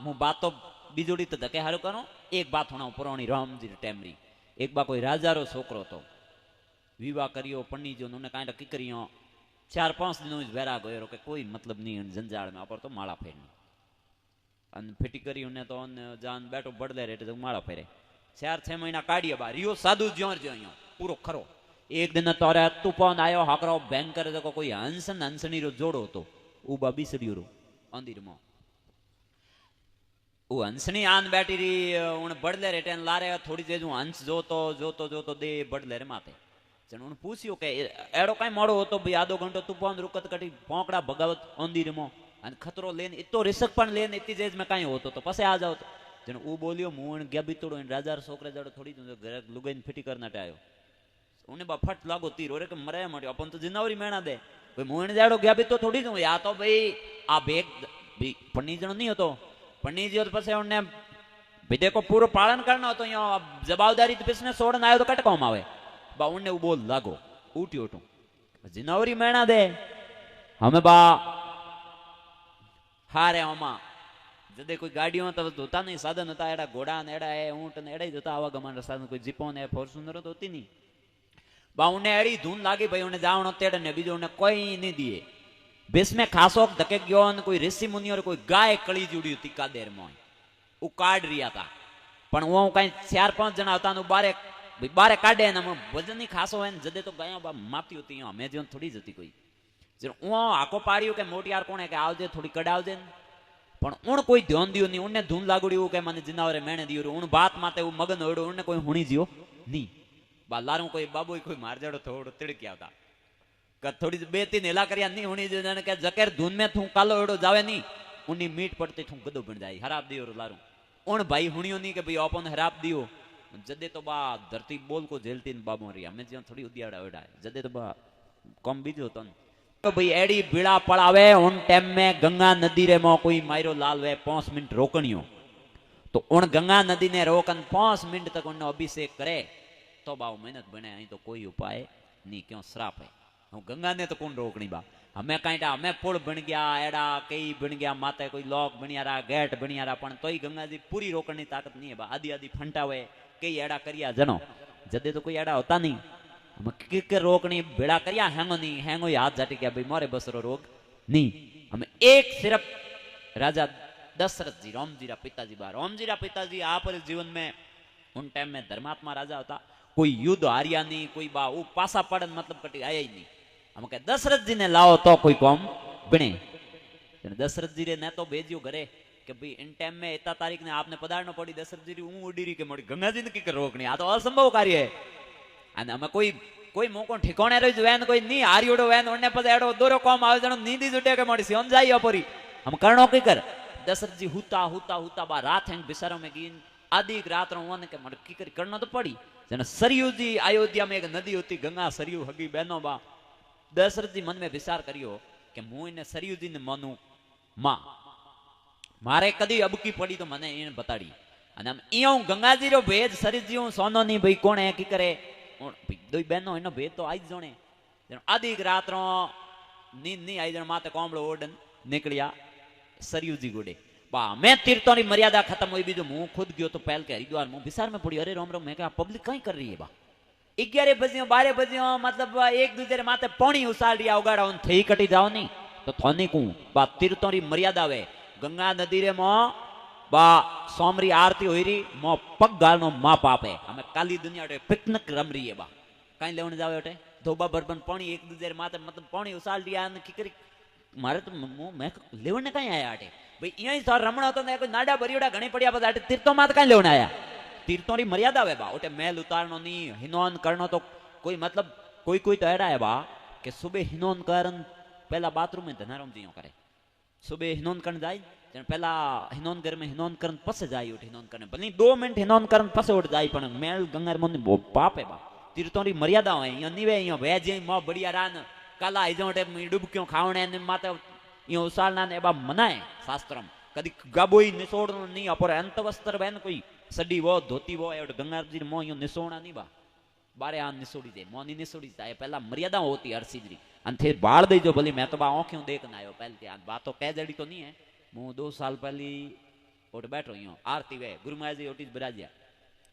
હું बात तो बीजोड़ी तो धके हारू करो। एक बात होना पुरानी रामजी टेमरी एक बा कोई राजारो छोकरो तो विवाह करियो पन्नीजो ने कांई की करियो 4-5 दिन वेरा गयो के कोई मतलब नहीं जंजाड़ में अपर तो माला फेरनी अन फिटी करी ने तो जान बैठो बड़दे रेटे तो माला फेरे 4-6 महीना काढ़िए बा रियो साधु ज्योर जो पूरो खरो। एक दिन तोरे तूफान आयो हाकरो भयंकर देखो कोई हंसन हंसनी रो जोड़ो तो उबा बिसड़ियो रो अंदर मो वो हंसनी आन बैठी रही उन बड़ले रेटे लारे थोड़ी देर हंस जोतो दे बड़ले रे माथे उन पूछ्यो के एड़ो कई मोड़ो होतो भाई आधो घंटो तूफान रुकत कटी पोंकड़ा भगावत अंदर मो अन खतरो लेन इतो रिस्क पण लेन इतनी जेज में कई होतो तो पसे आ जाओ तो जन ऊ बोलियो मुण गया बीतड़ो इन राजार छोकरे जड़ो थोड़ी घर लुगाइन फिटी करना टायो उन्हें बा फट लागो तीर ओरे के मरे मड़ियो अपन तो जिनावरी मेणा दे भाई मुण जाड़ो गया भी तो थोड़ी जो या तो भाई आ बेग पन्नी जणो नहीं होतो पन्नी जी तो पसे उन्हें भाई देखो पूरा पालन करना हो तो यहाँ जवाबदारी बिजनेस छोड़न आयो तो कटकाम आवे बा उन्हें वो बोल लागो उठी उठू जिनावरी मेणा दे हमें बा हारे हमा जदे कोई गाड़ियों तो होता नहीं साधन होता एड़ा घोड़ा ने एड़ा है ऊंट ने एड़ा ही होता आवागमन साधन कोई जीपो ने फॉर्च्यूनर तो होती नहीं बा उन्हें एड़ी धून लागी भाई उन्हें जावणो तेड़े ने बीजो उन्हें कोई नहीं दिए बेस में खासो धके गयो ने कोई ऋषि मुनि और कोई गाय कड़ी जुड़ी थी कादेर में वो काढ़ रिया था पण वो कई 4-5 जना होता नु बारे काढ़े ने वजन ही खासो है जदे तो गाया बा मापती होती हमें जो थोड़ी जती कोई जो वो आको पाड़ियो के मोटियार कोने के आवजे थोड़ी कडावजे पण उन कोई ध्यान दियो नहीं उन्हें धून लागड़ी के माने जिनावरे मेणे दियो उन बात माते वो मगन होड़ो उन्हें कोई हुणी जियो नहीं बा लारू कोई बाबू कोई मार जाड़ो थोड़ो तिड़की आवता थोड़ी 2-3 हेला करिया नहीं हुणी जो के जकेर धून में थू कालो होड़ो जावे नहीं उन्नी मीट पड़ते थू गदो बन जाए हराब दियो लारू उन भाई हुणियो नहीं के भाई अपन हराब दियो जदे तो बा धरती बोल को झेलती बाबू रही हमें जो थोड़ी उदियाड़ा ओड़ा जदे तो बा कम बीजो तो भाई एड़ी बीड़ा पड़ावे उन टाइम में गंगा नदी रे मो कोई मायरो लाल वे 5 मिनट रोकणियो तो उन गंगा नदी ने रोकन 5 मिनट तक उन अभिषेक करे तो बाऊ मेहनत बने अहीं तो कोई उपाय नहीं क्यों श्राप है हम गंगा ने तो कौन रोकनी बा हमें कहीं हमें पुल बन गया एड़ा कई बन गया माते कोई लॉक बनिया रहा गेट बनिया रहा पण तोई गंगा जी पूरी रोकने की ताकत नहीं है बा आदि आदि फंटावे कई एड़ा करिया जनो जदे तो कोई एड़ा होता नहीं हम के रोकनी भेड़ा करिया हैंगो नहीं हैंगो हाथ जाटी गया भाई मोरे बसरो रोग नहीं हमें एक सिर्फ राजा दशरथ जी रामजी रा पिताजी आप जीवन में उन टाइम में धर्मात्मा राजा होता कोई युद्ध हारिया नहीं कोई बा वो पासा पड़न मतलब कटी आया ही नहीं हम कहे दशरथ जी ने लाओ तो कोई कौम बने दशरथ जी ने तो भेजियो घरे कि भाई इन टाइम में इतना तारीख ने आपने पधारना पड़ी दशरथ जी ऊँ उड़ी रही के मोड़ी गंगा जी ने की रोकनी आ तो असंभव कार्य है અને અમે કોઈ મોકો ઠિકોણે રહી વેન કોઈ ની હારીઓડો વેન ઓને પદે એડો દોરો કોમ આવે જણો નીંદી જુટે કે મોડી સિયોન જાઈ અપરી हम करणो की कर दशरथ जी हुता बा रात हैंग बिसारो में गीन आदि रात रो वन के मोड़ी की कर करनो तो पड़ी जने सरयू जी अयोध्या में एक नदी होती गंगा सरयू हगी बहनो बा दशरथ जी मन में विचार करियो कि मु इने सरयू जी ने मनु मां मारे कदी अबकी पड़ी तो मने इन बताड़ी અને આમ ઈયો ગંગાજી રો ભેજ સરીજી સોનો ની ભાઈ કોણે કી કરે દોઈ બહેનો એનો ભેદ તો આઈ જણે આદિ રાત્રો નીંદ ની આઈ જણ માતે કોમળો ઓડન નીકળ્યા સરયુજી ગોડે બા मैं तीर्थों की मर्यादा खत्म हुई बीजो मुंह खुद गयो तो पहल के हरिद्वार मुंह विसार में पड़ी अरे रोम रोम मैं क्या पब्लिक कहीं कर रही है बा 11 बजे 12 बजे मतलब एक दूसरे माते पानी उसाल रिया उगाड़ा उन थई कटी जाओ नहीं तो थोनी को बा तीर्थों की मर्यादा वे गंगा नदी रे मो बा सोमरी आरती हुई रही मो पग गालनो माप आपे हमें काली दुनिया पिकनिक रम रही है बा कहीं लेने जावे ओटे धोबा बरबन पानी एक दूसरे माते मतलब पानी उसाल दिया ने की करी मारे तो मैं लेवने कहीं आया आटे भाई यही सर रमण तो कोई नाडा बरियोड़ा घणी पड़िया बस आटे तीर्थों मात कहीं लेवने आया तीर्थों री मर्यादा है बा ओटे मैल उतारनो नहीं हिनोन करनो तो कोई मतलब कोई कोई तो एड़ा है बा कि सुबह हिनोन करन पहला बाथरूम में धनाराम जी करे सुबह हिनोन करन जाए पहला हिनोन घर में हिनोन करन पसे जाई उठ हिनोन करने भले 2 मिनट हिनोन करन पसे उठ जाई पण मेल गंगार मन पाप है बा तीर्थों री मर्यादा है यो नीवे यो भेज मो बढ़िया रान काला इजोटे डुबक्यो खावणे ने माते यो उसालना ने बा मनाए शास्त्रम कदी गाबोई निसोड़नो नहीं अपर अंत वस्त्र बेन कोई सडी वो धोती वो एड गंगार जी मो यो निसोणा नहीं बा बारे आ निसोड़ी दे मोनी निसोड़ी जाए पहला मर्यादा होती हर चीज री अन थे बाळ देजो भली मैं तो बा आंखों देख ना आयो पहले आ बात तो कह जड़ी तो नहीं है मु 2 साल पहली ઓટ બેઠો અહીંયા આરતી વે ગુરુ મહારાજ ઓટી બરાજ્યા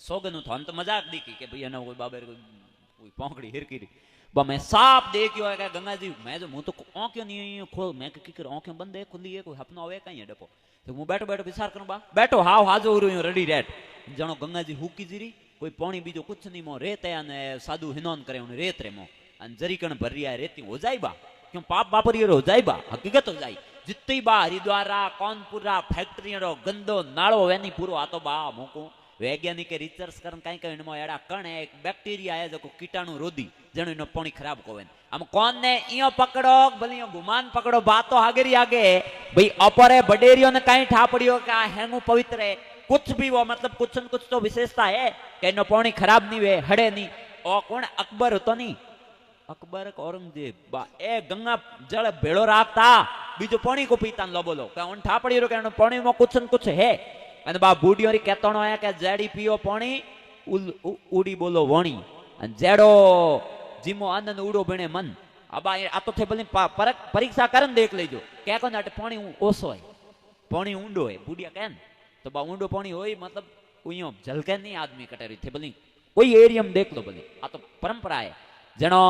સોગનું તો અંત મજાક દીકી કે ભાઈ એનો કોઈ બાબર કોઈ પોંકડી હિરકી બા મેં સાપ દેખ્યો કે ગંગાજી મેં જો હું તો આંખ્યો નહીં ખોલ મેં કે કીકર આંખ્યો બંધ હે ખુલ્લી હે કોઈ સપનો આવે કઈ ડપો તો હું બેઠો બેઠો વિચાર કરું બા બેઠો હાવ હાજો ઉર્યો રડી રેટ જાણો ગંગાજી હુકી જીરી કોઈ પાણી બીજો કુછ નહીં મો રેતે અને સાદુ હિનોન કરે ઉને રેત રે મો અને જરીકણ ભરિયા રેતી હો જાય બા क्यों पाप वापरियो हो जाए बा हकीकत हो जाए जितनी बा हरिद्वारा कौनपुरा फैक्ट्री रो गंदो नाळो वेनी पूरो आतो बा मोको वैज्ञानिक रिसर्च करन काई काई नो एड़ा कण एक बैक्टीरिया है जो कीटाणु रोधी जणो नो पानी खराब कोवेन हम कोन ने इयो पकड़ो भलियो गुमान पकड़ो बात तो आगेरी आगे भाई अपरे बडेरियो ने काई ठापड़ियो का हेंगू पवित्र है कुछ भी वो मतलब कुछ न कुछ तो विशेषता है कि नो पानी खराब नहीं वे हड़े नहीं ओ कौन अकबर तो नहीं अकबर औरंगजेब बा ए गंगा जल भेड़ो राखता बीजो पानी को पीता लो बोलो क्या उन ठापड़ी रो के पानी में कुछ न कुछ है अने बा बूढ़ियो री कहतोनो है के जेडी पियो पानी उड़ी बोलो वणी अने जेडो जीमो आनंद उड़ो बने मन अबा आ तो थे भले परीक्षा करन देख लेजो क्या कोन अटे पानी ओसो है पानी ऊंडो है बूढ़िया कहन तो बा ऊंडो पानी होय मतलब उयो झलके नहीं आदमी कटेरी थे भले कोई एरियम देख लो भले आ तो परंपरा है जनो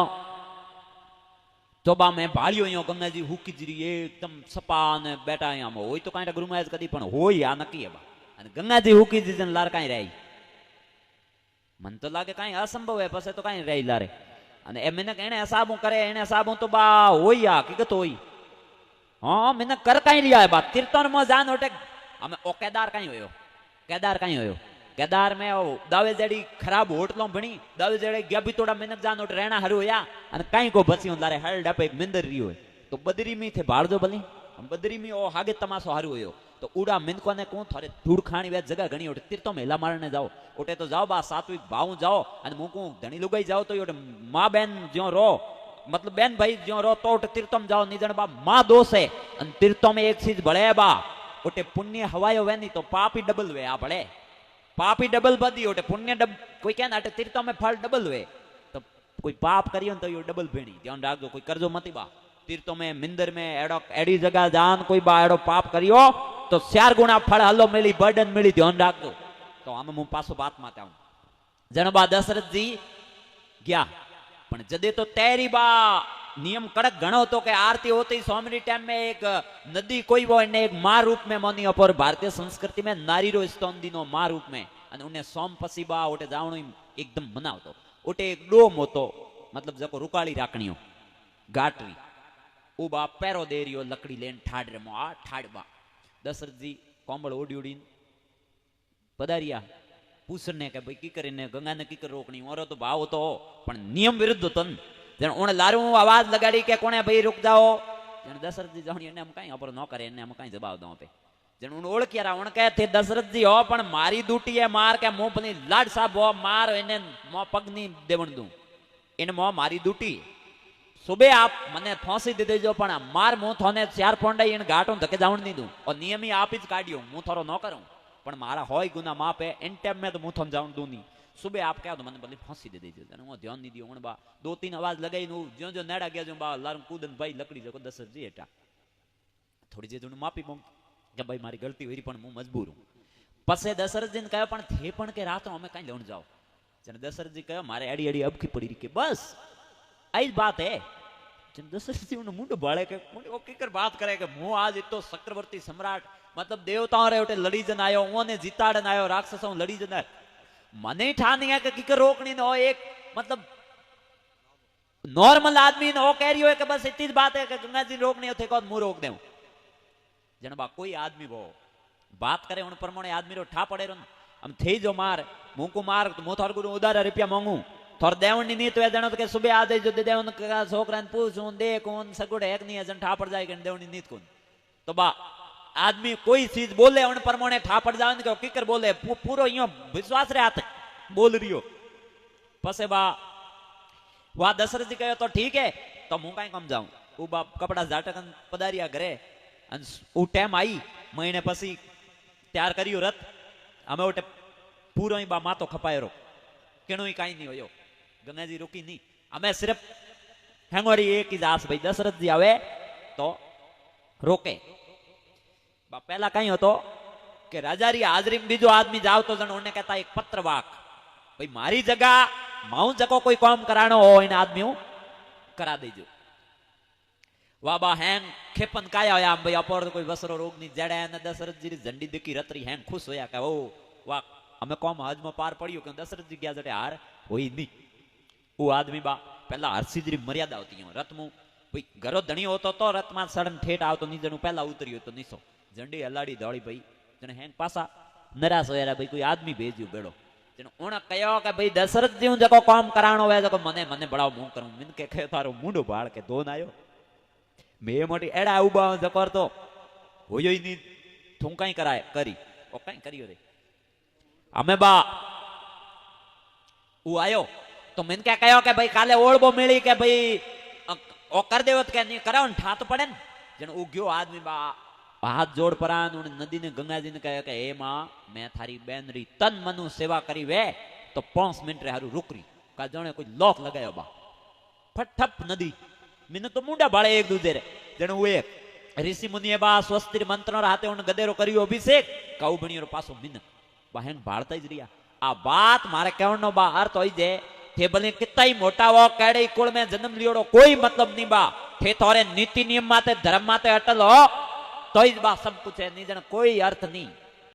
तो बा मैं भालियो यो गंगाजी हुकी जीरी एकदम सपा ने बैठा यहाँ में होय तो कांटा गुरु महाराज कदी पण होय आ नकी है बा अने गंगाजी हुकी जी जन लार काई रही मन तो लागे काई असंभव है पसे तो काई रही लारे अने ए मैंने एने हिसाबो करे एने हिसाबो तो बा होय आ हकीकत होय हां मैंने कर काई लिया है बा तीर्थन में जान ओटे हमें ओ केदार काई होयो केदार में दावे जेडी खराब होटलों भणी दावे जेडी गया भी थोड़ा मेहनत जानो रहना हरु या अन काई को बसी लारे हल डपे मिंदर रियो तो बदरी में थे भाड़जो भली हम बदरी में ओ हागे तमासो हरु होयो तो उड़ा मिनको ने को थारे धूड़ खाणी वे जगह घणी ओटे तीर्थों में हिला मारने जाओ ओटे तो जाओ बा सात्विक भाव जाओ अन मुकू धणी लुगाई जाओ तो ओटे मां बहन ज्यो रो मतलब बहन भाई ज्यो रो तो ओटे तीर्थों में जाओ निजण बा मां दोष है अन तीर्थों में एक चीज भले बा ओटे पुण्य हवायो वेनी तो पाप ही डबल वे आ भले पापी डबल बदी ओटे पुण्य कोई क्या ना तीर्थों में फल डबल हुए तो कोई पाप करियो तो यो डबल भेणी ध्यान राखजो कोई करजो मती बा तीर्थों में मिंदर में एड़ो एड़ी जगह जान कोई बा एड़ो पाप करियो तो 4 गुना फल हलो मिली बर्डन मिली ध्यान राखजो तो आम मु पासो बात माते आऊं जण बा दशरथ जी गया पण जदे तो तेरी बा नियम कड़क घणो तो के आरती होती सोमनी टाइम में एक नदी कोई वो ने एक मां रूप में मोनी अपर भारतीय संस्कृति में नारी रो स्तोन दिनो मां रूप में अने उन्हें सोम पसीबा ओटे जावणो एकदम मनावतो ओटे एक डोम होतो मतलब जको रुकाली राखणियो गाटरी ओ बा पेरो देरियो लकड़ी लेन ठाड रमो आ ठाडबा दशरथ जी कोंबळ ओडी ओडी पधारिया पूछने के भाई की करीने गंगा ने की कर रोकनी ओरो तो भाव तो पण नियम विरुद्ध होतो जन उन लारू आवाज लगाड़ी के कोने भाई रुक जाओ जन दशरथ जी जाणी ने हम काई अपर न करे ने हम काई जवाब दो पे जन उन ओळख्यारा उन कहे थे दशरथ जी हो पण मारी दूटी है मार के मुंह पनी लाड साहब हो मार इने मो पगनी देवण दूं इन मो मारी दूटी सुबह आप मने फांसी दे देजो पण मार मुंह थोने 4 फोंडाई इन घाटो धके जावण नी दूं और नियम ही आप ही काढियो मुंह थोरो न करूं पण मारा होय गुना मापे इन टाइम में तो मुंह थोन जावण दूं नी सुबह आप क्या तो मैंने भले फांसी दे दीजिए वो ध्यान नहीं दियो उन बा 2-3 आवाज लगाई नु जो जो नेड़ा गया जो बा लारम कूदन भाई लकड़ी जको दशरथ जी हेटा थोड़ी जे जो माफी मांग के भाई मारी गलती हुई पण मु मजबूर हूं पसे दशरथ जी ने कहा पण थे पण के रात हमें कहीं लेण जाओ जन दशरथ जी कहा मारे एड़ी एड़ी अबकी पड़ी रही के बस आई बात है जन दशरथ जी उन मुंड बाळे के ओ केकर बात करे के मु आज इतो चक्रवर्ती सम्राट मतलब देवताओं रे ओटे लड़ी जन आयो ओने जीताड़न आयो राक्षसों लड़ी जन मने ठानी है कि किकर रोकनी न हो एक मतलब नॉर्मल आदमी न हो कह रही हो कि बस इतनी बात है कि गंगा जी रोकनी हो थे कौन मुंह रोक देऊं जनबा कोई आदमी वो बात करे उन प्रमाणे आदमी रो ठा पड़े रो हम थे जो मार मुंह को मार तो मुंह थोर गुरु उधार रुपया मांगू थोर देवनी नीत वे जणो के सुबह आ दे जो दे देवन का छोकरा ने पूछूं दे कौन सगुड़ है नहीं जन ठा पड़ जाए कि देवनी नीत कौन तो बा आदमी कोई चीज बोले उन प्रमाणे ठापड़ जावन के किकर बोले पूरो यो विश्वास रे हाथ बोल रियो पसे बा वा दशरथ जी कहे तो ठीक है तो मु काई कम जाऊं उ बा कपड़ा जाटकन पधारिया घरे अन उ टाइम आई महीने पसी तैयार करियो रथ हमें ओटे पूरो ही बा मातो खपायरो केनो ही काई नहीं होयो गंगा जी रोकी नहीं हमें सिर्फ हेंगोरी एक ही आस भाई दशरथ जी आवे तो रोके पहला कई होतो કે રાજારી હાજરી બીજો આદમી જાવ તો જણ ઓને કહેતા એક પત્ર વાક ભાઈ મારી જગા માઉ જકો કોઈ કામ કરાણો હોય એને આદમી હું કરા દેજો વાબા હેંગ ખેપન કાયા આમ ભાઈ અપોર કોઈ વસરો રોગની જડે અને દશરથજી ઝંડી દેખી રતરી હેંગ ખુશ હોયા કે ઓ વાહ અમે કોમ હજમાં પાર પડ્યું કે દશરથજી ગયા જડે હાર હોય નહીં ઓ આદમી બા પેલા હરસિદ્રી મર્યાદા આવતી રથમાં ભાઈ ઘરો ધણી હોતો તો રથમાં સડન ઠેઠ આવતો નીચેનું પહેલા ઉતર્યો તો નીસો ઝંડી હલાડી દોડી ભાઈ જણે હેંગ પાછા નરાશ હોયા ભાઈ કોઈ આદમી ભેજ્યું બેડો જેનો ઓણા કયો કે ભાઈ દશરથજી હું જકો કામ કરાણો હોય જકો મને બળાવ હું કરું મને કે તારો મુંડો ભાળ કે ધોન આવ્યો મેં મોટી એડા ઉભા જકોર તો હોયો ની તું કઈ કરાય કરી ઓ કઈ કર્યો રે અમે બા હું આયો તો મને કે કયો કે ભાઈ કાલે ઓળબો મેળી કે ભાઈ ઓ કર દેવો કે નહીં કરાવો ને ઠાત પડે ને જેને ઉગ્યો આદમી બા હાથ જોડ પરાન નદી ને ગંગાજી ને કહે કે હે માં મેં થારી બેનરી તન મનુ સેવા કરી વે તો 5 મિનિટ રે હારું રૂકરી કા જાણે કોઈ લોક લગાયો બા ફટઠપ નદી મિને તો મુંડા ભાળે એક દૂધે રે જેને હું એક ઋષિ મુનિએ બા સ્વસ્તિર મંત્ર હાથે ઓને ગદેરો કર્યો અભિષેક કાઉ ભણ્યો પાછો મિનક બા હેન ભાળતા જ રહ્યા આ વાત મારે કહેવાનો બા અર્થ હોય છે તે ભલે કિતાઈ મોટા હો કેડે કુળ મે જન્મ लियोड़ो कोई मतलब नहीं बा थे तोरे नीति नियम माते धर्म माते अटल हो तो ही बा सब कुछ है नहीं जन कोई अर्थ नहीं